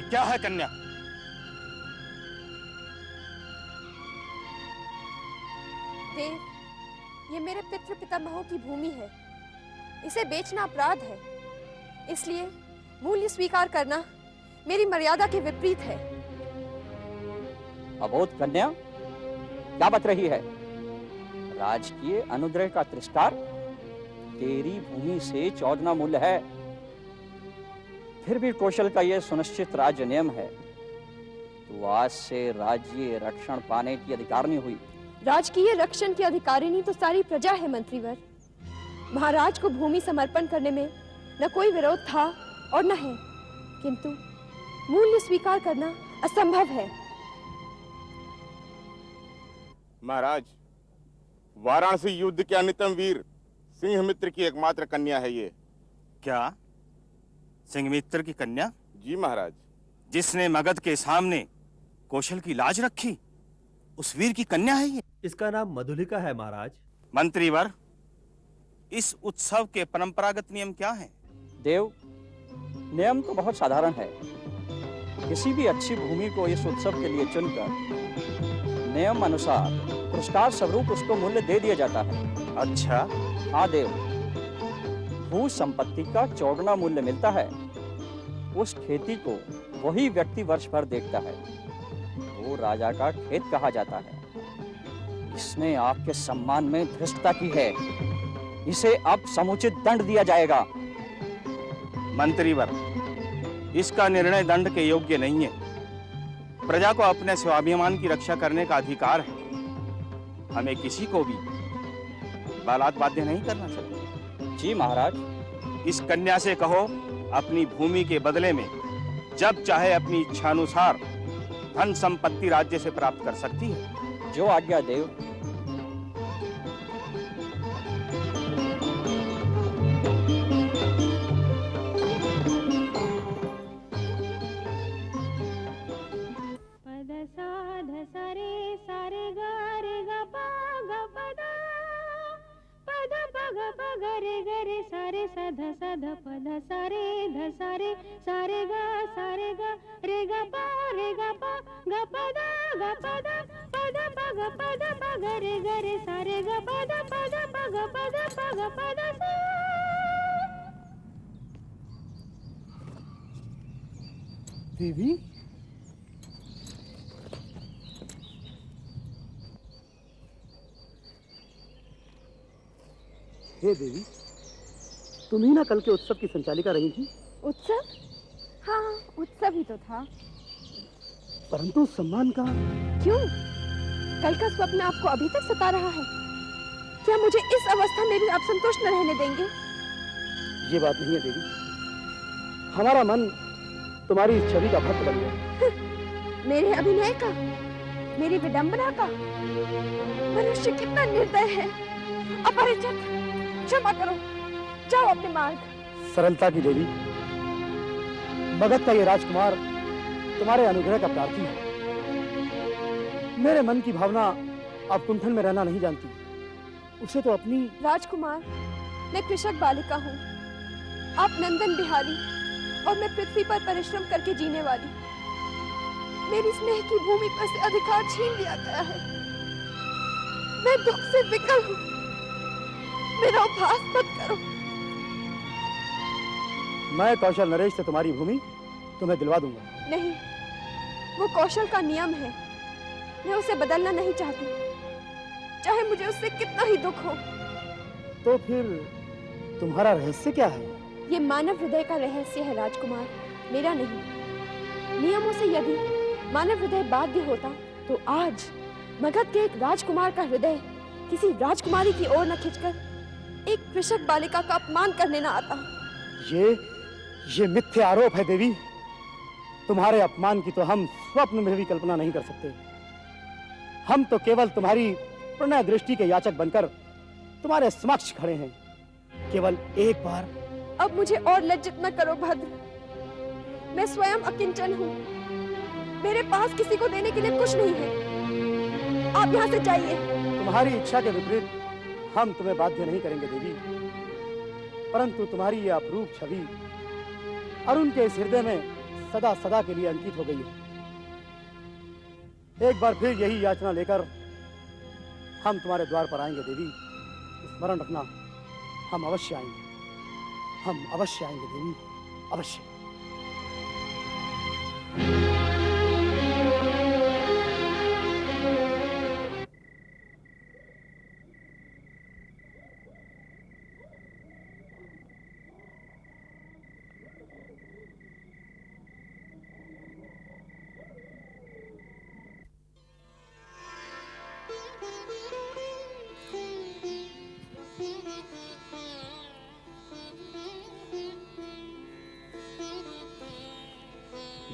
क्या है कन्या? देव, ये मेरे पितृ पितामहों की भूमि है। इसे बेचना अपराध है, इसलिए मूल्य स्वीकार करना मेरी मर्यादा के विपरीत है। अबोध कन्या, क्या बत रही है? राजकीय अनुग्रह का तिरस्कार तेरी भूमि से चौदना मूल्य है। फिर भी कौशल का यह सुनिश्चित राज्य नियम है, तो आज से राज्य रक्षण पाने की अधिकारिणी हुई। राजकीय रक्षण की अधिकारिणी तो सारी प्रजा है मंत्रीवर। महाराज को भूमि समर्पण करने में न कोई विरोध था और न है, किंतु मूल्य स्वीकार करना असंभव है। महाराज, वाराणसी युद्ध के अन्यतम वीर सिंहमित्र की एकमात्र कन्या है ये। क्या सिंहमित्र की कन्या? जी महाराज। जिसने मगध के सामने कौशल की लाज रखी, उस वीर की कन्या है ये। इसका नाम मधुलिका है महाराज। मंत्रीवर, इस उत्सव के परंपरागत नियम क्या हैं? देव, नियम तो बहुत साधारण है। किसी भी अच्छी भूमि को इस उत्सव के लिए चुनकर नियम अनुसार पुरस्कार स्वरूप उसको मूल्य दे दिया जाता है। अच्छा? हाँ देव, भू संपत्ति का चौगुना मूल्य मिलता है। उस खेती को वही व्यक्ति वर्ष भर देखता है, वो राजा का खेत कहा जाता है। इसने आपके सम्मान में धृष्टता की है, इसे अब समुचित दंड दिया जाएगा। मंत्रीवर, इसका निर्णय दंड के योग्य नहीं है। प्रजा को अपने स्वाभिमान की रक्षा करने का अधिकार है। हमें किसी को भी बलात् बाध्य नहीं करना चाहिए। जी महाराज। इस कन्या से कहो अपनी भूमि के बदले में जब चाहे अपनी इच्छानुसार धन संपत्ति राज्य से प्राप्त कर सकती है। जो आज्ञा देव। देवी, हे देवी, तुम ही ना कल के उत्सव की संचालिका रही थी? उत्सव? हाँ, उत्सव ही तो था। परंतु सम्मान का? क्यों? कल का स्वप्न आपको अभी तक सता रहा है? क्या मुझे इस अवस्था में भी आप संतुष्ट न रहने देंगे? ये बात नहीं है देवी, हमारा मन तुम्हारी इस छवि का भक्त बन गया। मेरे अभिनय का, मेरी विडंबना का? मनुष्य कितना निर्दय है, अपरिचित। क्षमा करो, जाओ अपने मार्ग। सरलता की देवी, मगध का ये राजकुमार तुम्हारे अनुग्रह का प्रार्थी है। मेरे मन की भावना अब कुंठन में रहना नहीं जानती, उसे तो अपनी। राजकुमार, मैं कृषक बालिका हूँ, आप नंदन बिहारी और मैं पृथ्वी पर परिश्रम करके जीने वाली। मेरी स्नेह की भूमि पर से अधिकार छीन लिया गया है। मैं दुख से विकल हूँ। मेरा उपहास मत करो। मैं कौशल नरेश से तुम्हारी भूमि तुम्हें दिलवा दूंगा। नहीं, वो कौशल का नियम है। मैं उसे बदलना नहीं चाहती, चाहे मुझे उससे कितना ही दुख हो। तो फिर तुम्हारा रहस्य क्या है? ये मानव हृदय का रहस्य है राजकुमार, मेरा नहीं। नियमों से यदि मानव हृदय बाध्य होता तो आज मगध के एक राजकुमार का हृदय किसी राजकुमारी की ओर न खिंचकर एक कृषक बालिका का अपमान करने न आता। ये मिथ्या आरोप है देवी। तुम्हारे अपमान की तो हम स्वप्न में भी कल्पना नहीं कर सकते। हम तो केवल तुम्हारी प्रणय दृष्टि के याचक बनकर तुम्हारे समक्ष खड़े हैं। केवल एक बार। अब मुझे और लज्जित न करो भद्र। मैं स्वयं अकिंचन हूँ। मेरे पास किसी को देने के लिए कुछ नहीं है। आप यहाँ से जाइए। तुम्हारी इच्छा के विपरीत हम तुम्हें बाध्य नहीं करेंगे देवी, परंतु तुम्हारी यह अपरूप छवि अरुण के इस हृदय में सदा सदा के लिए अंकित हो गई है। एक बार फिर यही याचना लेकर हम तुम्हारे द्वार पर आएंगे देवी। स्मरण रखना, हम अवश्य आएंगे। हम अवश्य आएंगे देवी, अवश्य।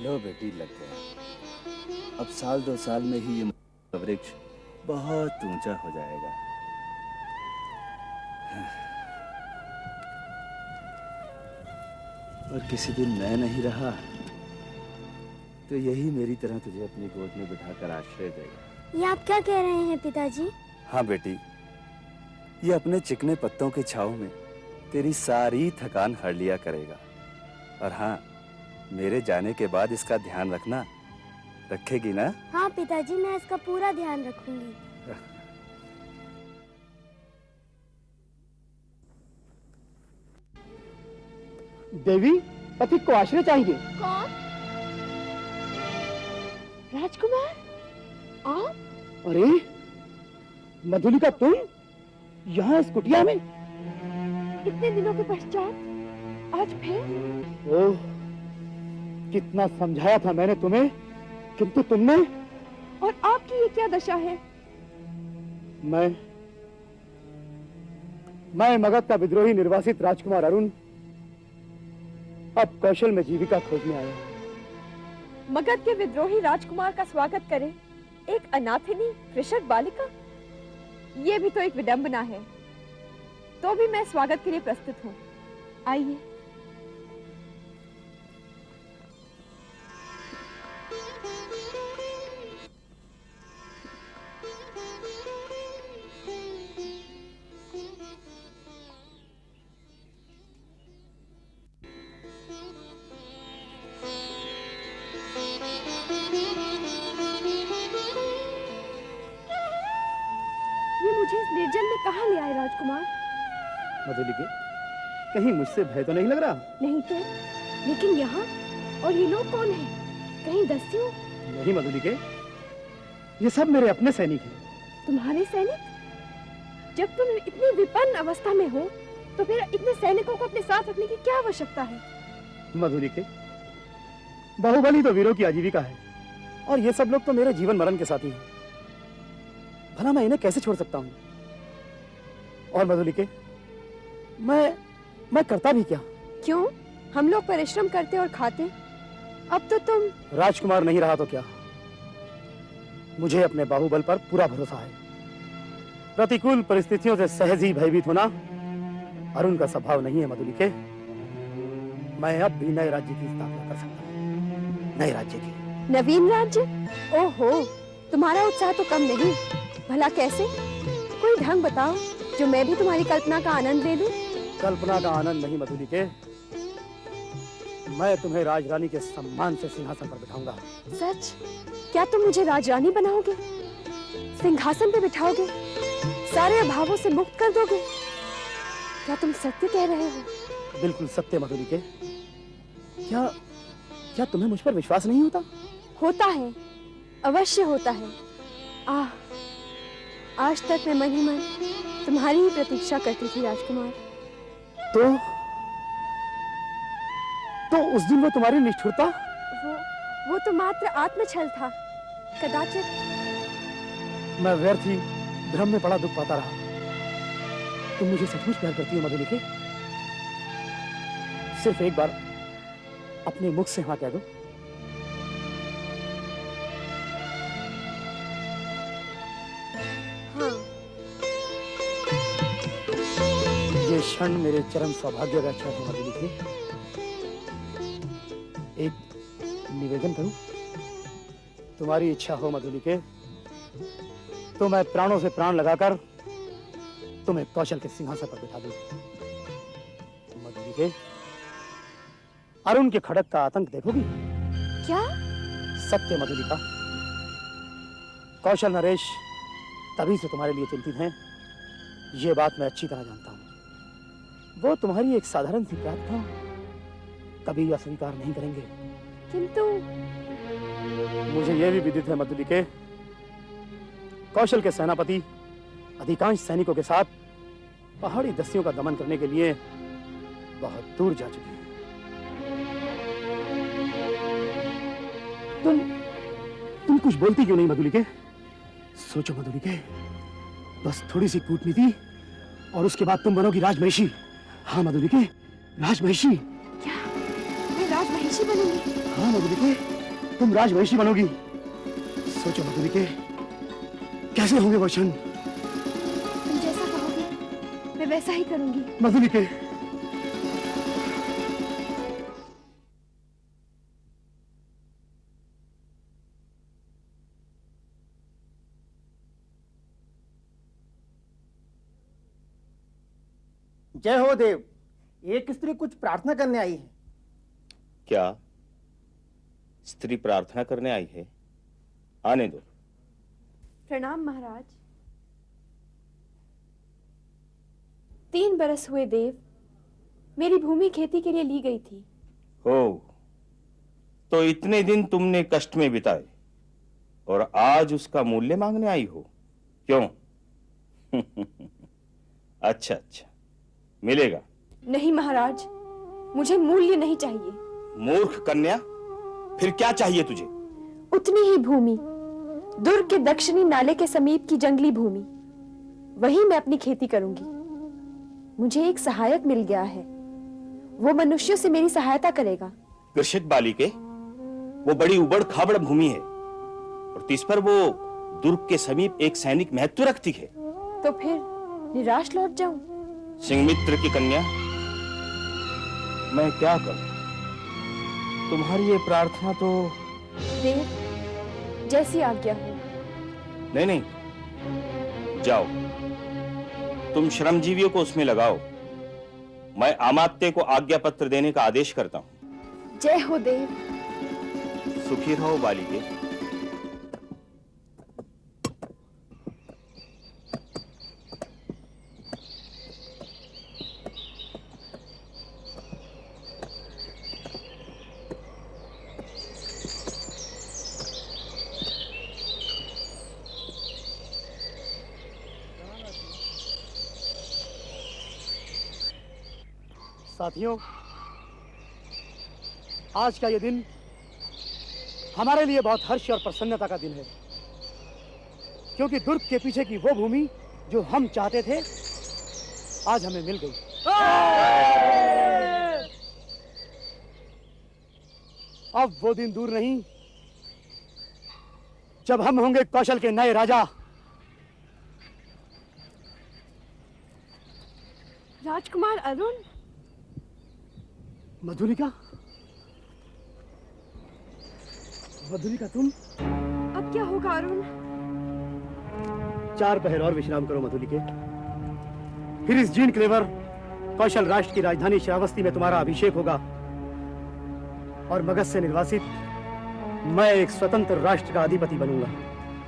लो बेटी, लग गया। अब साल 2 साल में ही ये वृक्ष बहुत ऊंचा हो जाएगा। और किसी दिन मैं नहीं रहा तो यही मेरी तरह तुझे अपनी गोद में बिठाकर आश्रय देगा। ये आप क्या कह रहे हैं पिताजी? हाँ बेटी, ये अपने चिकने पत्तों की छांव में तेरी सारी थकान हर लिया करेगा। और हाँ, मेरे जाने के बाद इसका ध्यान रखना। रखेगी ना? हाँ पिताजी, मैं इसका पूरा ध्यान रखूंगी। देवी, पथिक को आश्रय चाहिए। कौन? राजकुमार? आप? अरे मधुलिका, तुम यहाँ इस कुटिया में? इतने दिनों के पश्चात आज फिर? ओह, कितना समझाया था मैंने तुम्हें, किंतु तुमने। और आपकी ये क्या दशा है? मैं मगध का विद्रोही निर्वासित राजकुमार अरुण अब कौशल में जीविका खोजने आया। मगध के विद्रोही राजकुमार का स्वागत करे एक अनाथिनी कृषक बालिका? ये भी तो एक विडंबना है। तो भी मैं स्वागत के लिए प्रस्तुत हूँ। आइए। मुझे इस निर्जन में कहाँ ले आए राजकुमार? मधुलिके, कहीं मुझसे भय तो नहीं लग रहा? नहीं तो, लेकिन यहाँ और ये लोग कौन हैं? कहीं दस्युओं? नहीं मधुलिके, ये सब मेरे अपने सैनिक हैं। तुम्हारे सैनिक? जब तुम इतनी विपन्न अवस्था में हो, तो फिर इतने सैनिकों को अपने साथ रखने की क्या आवश्यकता है? मधुलिके, बाहुबली तो वीरों की आजीविका है, और ये सब लोग तो मेरे जीवन मरण के साथी हैं। भला मैं इन्हें कैसे छोड़ सकता हूँ? और मधुलिके, मैं करता भी क्या? क्यों? हम लोग परिश्रम करते और खाते, अब तो तुम राजकुमार नहीं रहा तो क्या? मुझे अपने बाहुबल पर पूरा भरोसा है। प्रतिकूल परिस्थितियों से सहज ही भयभीत होना अरुण का स्वभाव नहीं है मधुलिके। मैं अब भी नए राज्य की स्थापना कर सकता हूँ। नए राज्य की। नवीन राज्य? ओहो, तुम्हारा उत्साह तो कम नहीं। भला कैसे? कोई ढंग बताओ जो मैं भी तुम्हारी कल्पना का आनंद ले लूं। कल्पना का आनंद नहीं मधुलिके, मैं तुम्हें राजरानी के सम्मान से सिंहासन पर बिठाऊंगा। सच? क्या तुम मुझे राजरानी बनाओगे? सिंहासन पे बिठाओगे? सारे अभावों से मुक्त कर दोगे? क्या तुम सत्य कह रहे हो? बिल्कुल सत्य मधुलिके। क्या क्या तुम्हें मुझ पर विश्वास नहीं होता? होता है, अवश्य होता है। आज तक मैं मन ही मन तुम्हारी ही प्रतीक्षा करती थी राजकुमार। तो उस दिन वो तुम्हारी निष्ठुरता? वो तो मात्र आत्मछल था। कदाचित मैं व्यर्थ ही भ्रम में पड़ा दुख पाता रहा। तुम मुझे सचमुच प्यार करती हो मधुलिके? सिर्फ एक बार अपने मुख से हाँ कह दो। हाँ। ये क्षण मेरे चरम सौभाग्य का क्षण है मधुलिके। एक निवेदन करूं? तुम्हारी इच्छा हो मधुलिके तो मैं प्राणों से प्राण लगाकर तुम्हें कौशल के सिंहासन पर बिठा दूं। मधुलिके, अरुण के खड़क का आतंक देखोगी? क्या? सत्य मधुलिका, कौशल नरेश तभी से तुम्हारे लिए चिंतित हैं, ये बात मैं अच्छी तरह जानता हूं। वो तुम्हारी एक साधारण सी प्रार्थना कभी अस्वीकार नहीं करेंगे। किंतु मुझे यह भी विदित है मधुलिके, कौशल के सेनापति अधिकांश सैनिकों के साथ पहाड़ी दस्युओं का दमन करने के लिए बहुत दूर जा चुके हैं। तुम कुछ बोलती क्यों नहीं मधुलिके? सोचो मधुलिके, बस थोड़ी सी कूटनीति और उसके बाद तुम बनोगी राजमहिषी। हाँ मधुलिके, राजमहिषी। क्या मैं राजमहिषी बनूंगी? हाँ मधुलिके, तुम राजमहिषी बनोगी। सोचो मधुलिके, कैसे होंगे वो क्षण? तुम जैसा कहोगे मैं वैसा ही करूंगी। मधुलिके, जय हो देव। एक स्त्री कुछ प्रार्थना करने आई है। क्या स्त्री प्रार्थना करने आई है? आने दो। प्रणाम महाराज। 3 बरस हुए देव, मेरी भूमि खेती के लिए ली गई थी। हो, तो इतने दिन तुमने कष्ट में बिताए और आज उसका मूल्य मांगने आई हो, क्यों? अच्छा अच्छा, मिलेगा। नहीं महाराज, मुझे मूल्य नहीं चाहिए। मूर्ख कन्या, फिर क्या चाहिए तुझे? उतनी ही भूमि, दुर्ग के दक्षिणी नाले के समीप की जंगली भूमि, वहीं मैं अपनी खेती करूंगी। मुझे एक सहायक मिल गया है, वो मनुष्यों से मेरी सहायता करेगा। कृषक बालिके, वो बड़ी उबड़ खाबड़ भूमि है और तिस पर वो दुर्ग के समीप एक सैनिक महत्व रखती है। तो फिर निराश लौट जाऊं? सिंहमित्र की कन्या, मैं क्या करूं? तुम्हारी ये प्रार्थना तो... देव, जैसी आज्ञा हो। नहीं नहीं, जाओ, तुम श्रमजीवियों को उसमें लगाओ। मैं अमात्य को आज्ञा पत्र देने का आदेश करता हूं। जय हो देव। सुखी रहो बालिके। साथियों, आज का ये दिन हमारे लिए बहुत हर्ष और प्रसन्नता का दिन है, क्योंकि दुर्ग के पीछे की वो भूमि जो हम चाहते थे आज हमें मिल गई। अब वो दिन दूर नहीं जब हम होंगे कौशल के नए राजा। राजकुमार अरुण। मधुलिका, मधुलिका तुम? अब क्या होगा अरुण? 4 पहर और विश्राम करो मधुलिके, फिर इस जीन क्लेवर कौशल राष्ट्र की राजधानी श्रावस्ती में तुम्हारा अभिषेक होगा और मगध से निर्वासित मैं एक स्वतंत्र राष्ट्र का अधिपति बनूंगा।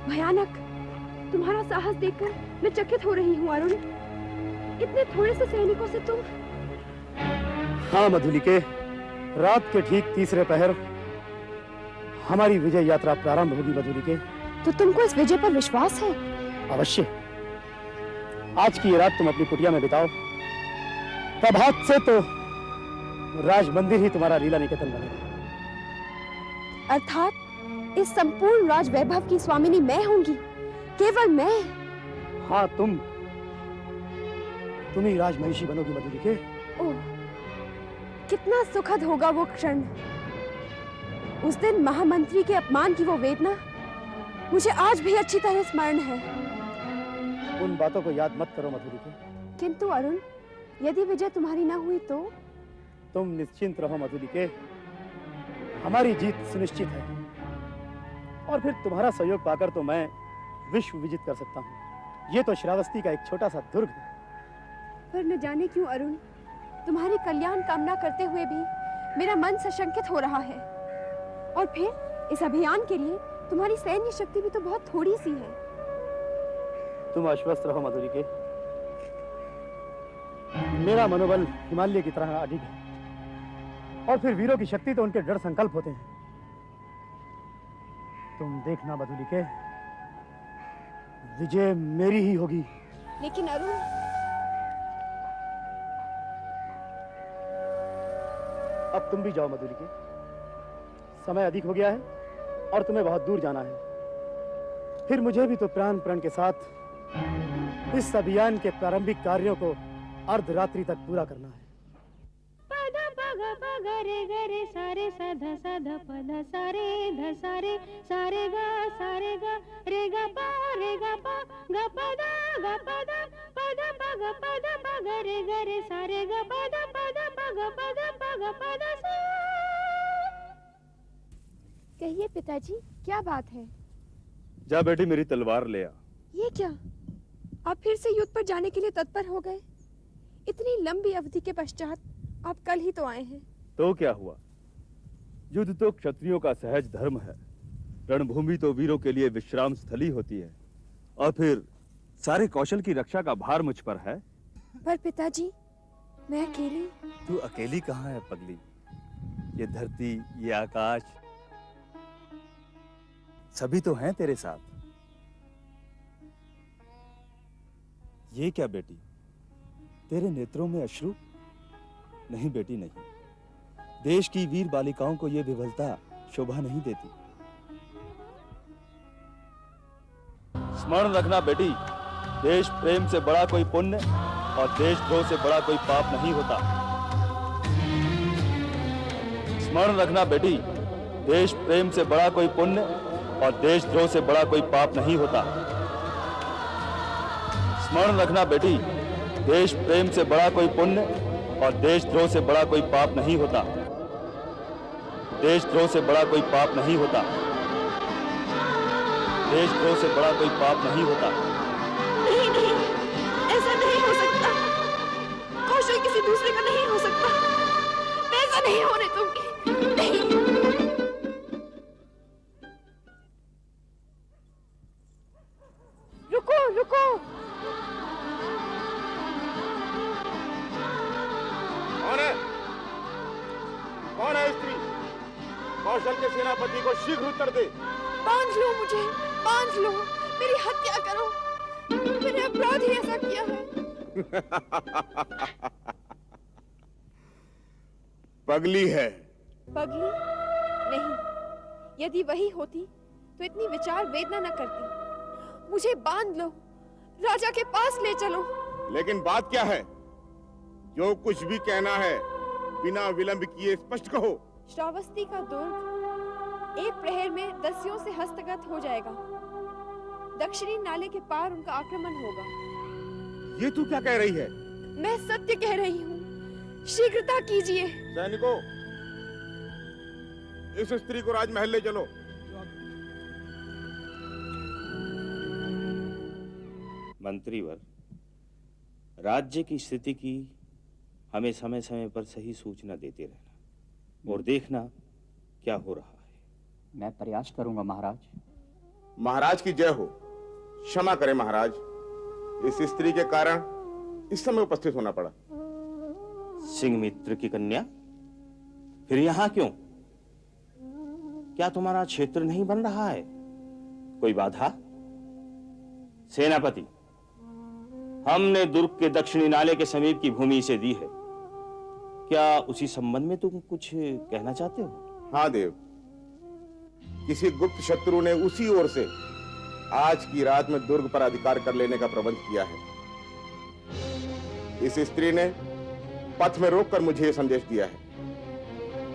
भयानक। तुम्हारा साहस देखकर मैं चकित हो रही हूँ अरुण। इतने थोड़े से सैनिकों से तुम। हाँ मधुलिके, रात के ठीक तीसरे पहर हमारी विजय यात्रा प्रारंभ होगी मधुलिके। तो तुमको इस विजय पर विश्वास है? अवश्य। आज की ये रात तुम अपनी कुटिया में बिताओ, तब हाथ से तो राज मंदिर ही तुम्हारा लीला निकेतन बनेगा। अर्थात इस संपूर्ण राज वैभव की स्वामिनी मैं होंगी, केवल मैं। हाँ तुम ही राजमहिषी बनोगी मधुलिके। ओह, कितना सुखद होगा वो क्षण। उस दिन महामंत्री के अपमान की वो वेदना मुझे आज भी अच्छी तरह स्मरण है। उन बातों को याद मत करो मधुलिके। किंतु अरुण, यदि विजय तुम्हारी ना हुई तो? तुम निश्चिंत रहो मधुलिके, हमारी जीत सुनिश्चित है। और फिर तुम्हारा सहयोग पाकर तो मैं विश्व विजित कर सकता हूँ। ये तो श्रावस्ती का एक छोटा सा दुर्ग है। पर न जाने क्यों अरुण, तुम्हारी कल्याण कामना करते हुए भी मेरा मन सशंकित हो रहा है। और फिर इस अभियान के लिए तुम्हारी सैन्य शक्ति भी तो बहुत थोड़ी सी है। तुम आश्वस्त रहो मधुलिके, मेरा मनोबल हिमालय की तरह अडिग है। और फिर वीरों की शक्ति तो उनके दृढ़ संकल्प होते हैं। तुम देखना मधुलिके, विजय मेरी ही होगी। लेकिन अरुण, अब तुम भी जाओ मधुलिके, समय अधिक हो गया है और तुम्हें बहुत दूर जाना है। फिर मुझे भी तो प्राण प्रण के साथ इस अभियान के प्रारंभिक कार्यों को अर्धरात्रि तक पूरा करना है। पद पग पग रे ग रे सारे सध सध पद सारे ध सारे सारे ग रे ग पा ग पद पद पग रे ग रे सारे ग पग पद सा। कहिए पिताजी, क्या बात है? जा बेटी, मेरी तलवार ले आ। ये क्या, आप फिर से युद्ध पर जाने के लिए तत्पर हो गए? इतनी लंबी अवधि के पश्चात आप कल ही तो आए हैं। तो क्या हुआ, युद्ध तो क्षत्रियों का सहज धर्म है। रणभूमि तो वीरों के लिए विश्राम स्थली होती है। और फिर सारे कौशल की रक्षा का भार मुझ पर है। पर पिताजी, मैं अकेली। तू अकेली कहाँ है पगली? ये धरती, ये आकाश, सभी तो हैं तेरे साथ। ये क्या बेटी, तेरे नेत्रों में अश्रु? नहीं बेटी नहीं, देश की वीर बालिकाओं को यह विफलता शोभा नहीं देती। स्मरण रखना बेटी, देश प्रेम से बड़ा कोई पुण्य और देशद्रोह से बड़ा कोई पाप नहीं होता। स्मरण रखना बेटी, देश प्रेम से बड़ा कोई पुण्य और देशद्रोह से बड़ा कोई पाप नहीं होता। स्मरण रखना बेटी, देश प्रेम से बड़ा कोई पुण्य और देशद्रोह से बड़ा कोई पाप नहीं होता। देशद्रोह से बड़ा कोई पाप नहीं होता। देशद्रोह से बड़ा कोई पाप नहीं होता। नहीं नहीं, ऐसा नहीं हो सकता। कौशल किसी दूसरे का नहीं हो सकता। मैं ऐसा नहीं होने दूंगी। नहीं। रुको रुको। कौन है? कौन है स्त्री? कौशल के सेनापति को शीघ्र उत्तर दे। बांध लो मुझे, बांध लो, मेरी हत्या करो। मैंने अपराध ही ऐसा किया है। पगली है। पगली? नहीं, यदि वही होती तो इतनी विचार वेदना न करती। मुझे बांध लो, राजा के पास ले चलो। लेकिन बात क्या है? जो कुछ भी कहना है बिना विलंब किए स्पष्ट कहो। श्रावस्ती का दुर्ग एक प्रहर में दस्युओं से हस्तगत हो जाएगा। दक्षिणी नाले के पार उनका आक्रमण होगा। ये तू क्या कह रही है? मैं सत्य कह रही हूँ, शीघ्रता कीजिए। सैनिकों, इस स्त्री को राजमहल ले चलो। मंत्रीवर, राज्य की स्थिति की हमें समय समय पर सही सूचना देते रहना और देखना क्या हो रहा है? मैं प्रयास करूंगा महाराज। महाराज की जय हो। क्षमा करें महाराज, इस स्त्री के कारण इस समय उपस्थित होना पड़ा। सिंह मित्र की कन्या फिर यहां क्यों? क्या तुम्हारा क्षेत्र नहीं बन रहा है? कोई बाधा? सेनापति, हमने दुर्ग के दक्षिणी नाले के समीप की भूमि इसे दी है। क्या उसी संबंध में तुम कुछ कहना चाहते हो? हाँ देव, किसी गुप्त शत्रु ने उसी ओर से आज की रात में दुर्ग पर अधिकार कर लेने का प्रबंध किया है। इस स्त्री ने पथ में रोककर मुझे यह संदेश दिया है।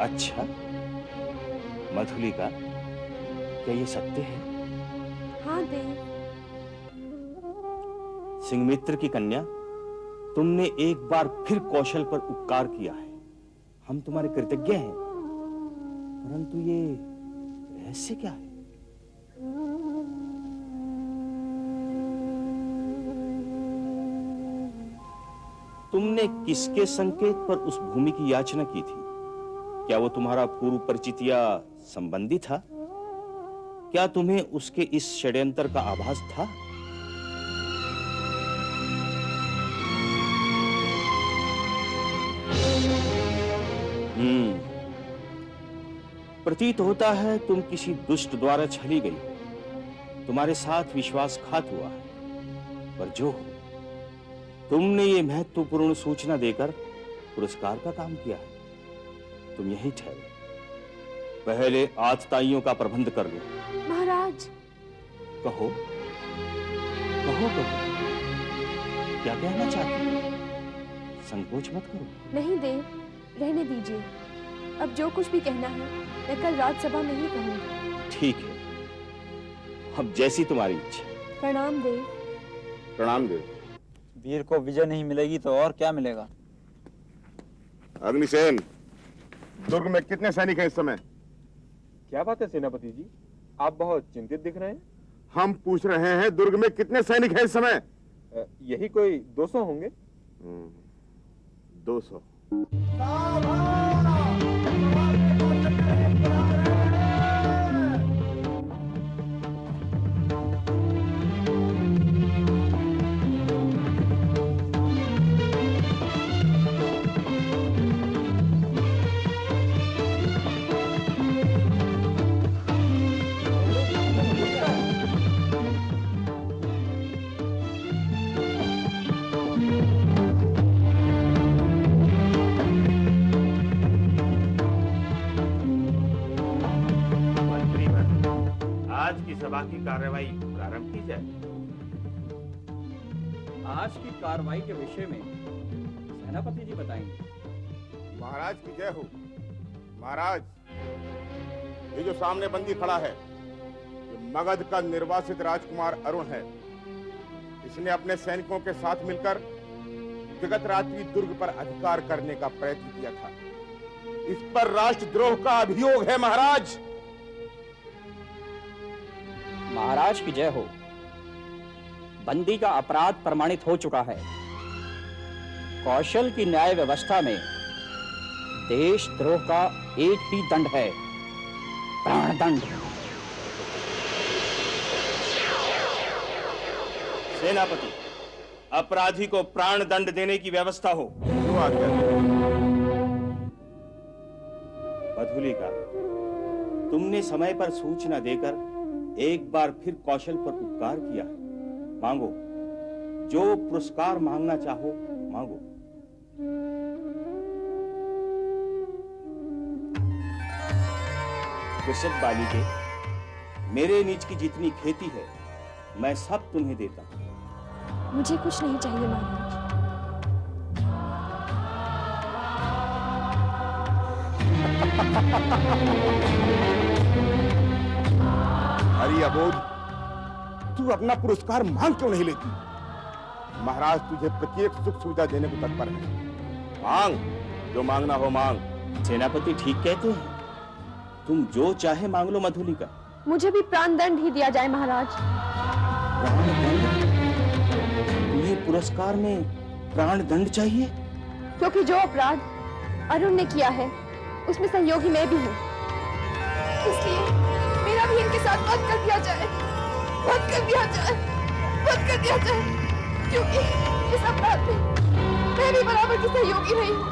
अच्छा, मधुलिका, क्या ये सत्य है? हाँ देव। सिंह मित्र की कन्या, तुमने एक बार फिर कौशल पर उपकार किया है। हम तुम्हारे कृतज्ञ हैं, परंतु ये रहस्य क्या है? तुमने किसके संकेत पर उस भूमि की याचना की थी? क्या वो तुम्हारा पूर्व परिचित या संबंधी था? क्या तुम्हें उसके इस षड्यंत्र का आभास था? प्रतीत होता है तुम किसी दुष्ट द्वारा छली गई। तुम्हारे साथ विश्वासघात हुआ है। पर जो हो, तुमने ये महत्वपूर्ण सूचना देकर पुरस्कार का काम किया है। तुम यही ठहरो, पहले आतताइयों का प्रबंध कर लो। महाराज। कहो कहो कहो, क्या कहना चाहती हो? संकोच मत करो। नहीं देव, रहने दीजिए। अब जो कुछ भी कहना है मैं कल राजसभा में ही कहूंगी। ठीक है, अब जैसी तुम्हारी इच्छा। प्रणाम देव। प्रणाम देव। वीर को विजय नहीं मिलेगी तो और क्या मिलेगा? अग्निसेन, दुर्ग में कितने सैनिक हैं इस समय? क्या बात है सेनापति जी, आप बहुत चिंतित दिख रहे हैं। हम पूछ रहे हैं दुर्ग में कितने सैनिक हैं इस समय? यही कोई 200 होंगे। 200। आज की सभा की कार्यवाही प्रारंभ की जाए। आज की कार्रवाई के विषय में सेनापति जी बताएंगे। महाराज की जय हो। महाराज, ये जो सामने बंदी खड़ा है, ये मगध का निर्वासित राजकुमार अरुण है। इसने अपने सैनिकों के साथ मिलकर विगत रात्रि दुर्ग पर अधिकार करने का प्रयत्न किया था। इस पर राष्ट्रद्रोह का अभियोग है महाराज। महाराज की जय हो। बंदी का अपराध प्रमाणित हो चुका है। कौशल की न्याय व्यवस्था में देशद्रोह का एक ही दंड है, प्राणदंड। सेनापति, अपराधी को प्राण दंड देने की व्यवस्था हो। मधुलिका, तुमने समय पर सूचना देकर एक बार फिर कौशल पर उपकार किया है। मांगो, जो पुरस्कार मांगना चाहो मांगो। कृषक बालिके, मेरे निज की जितनी खेती है मैं सब तुम्हें देता हूं। मुझे कुछ नहीं चाहिए महाराज। अरे अबोध, तू अपना पुरस्कार मांग क्यों नहीं लेती? महाराज तुझे प्रत्येक सुख सुविधा देने को तत्पर है। मांग, जो मांगना हो मांग। सेनापति ठीक कहते हैं, तुम जो चाहे मांग लो मधुलिका। मुझे भी प्राण दंड ही दिया जाए महाराज। तुम्हें पुरस्कार में प्राण दंड चाहिए? क्योंकि जो अपराध अरुण ने किया है उसमें सहयोगी मैं भी हूँ। इसलिए मेरा भी इनके साथ बंद कर दिया जाए, बंद कर दिया जाए, बंद कर दिया जाए, क्योंकि इस अपराध में मैं भी बराबर की सहयोगी रही हूँ।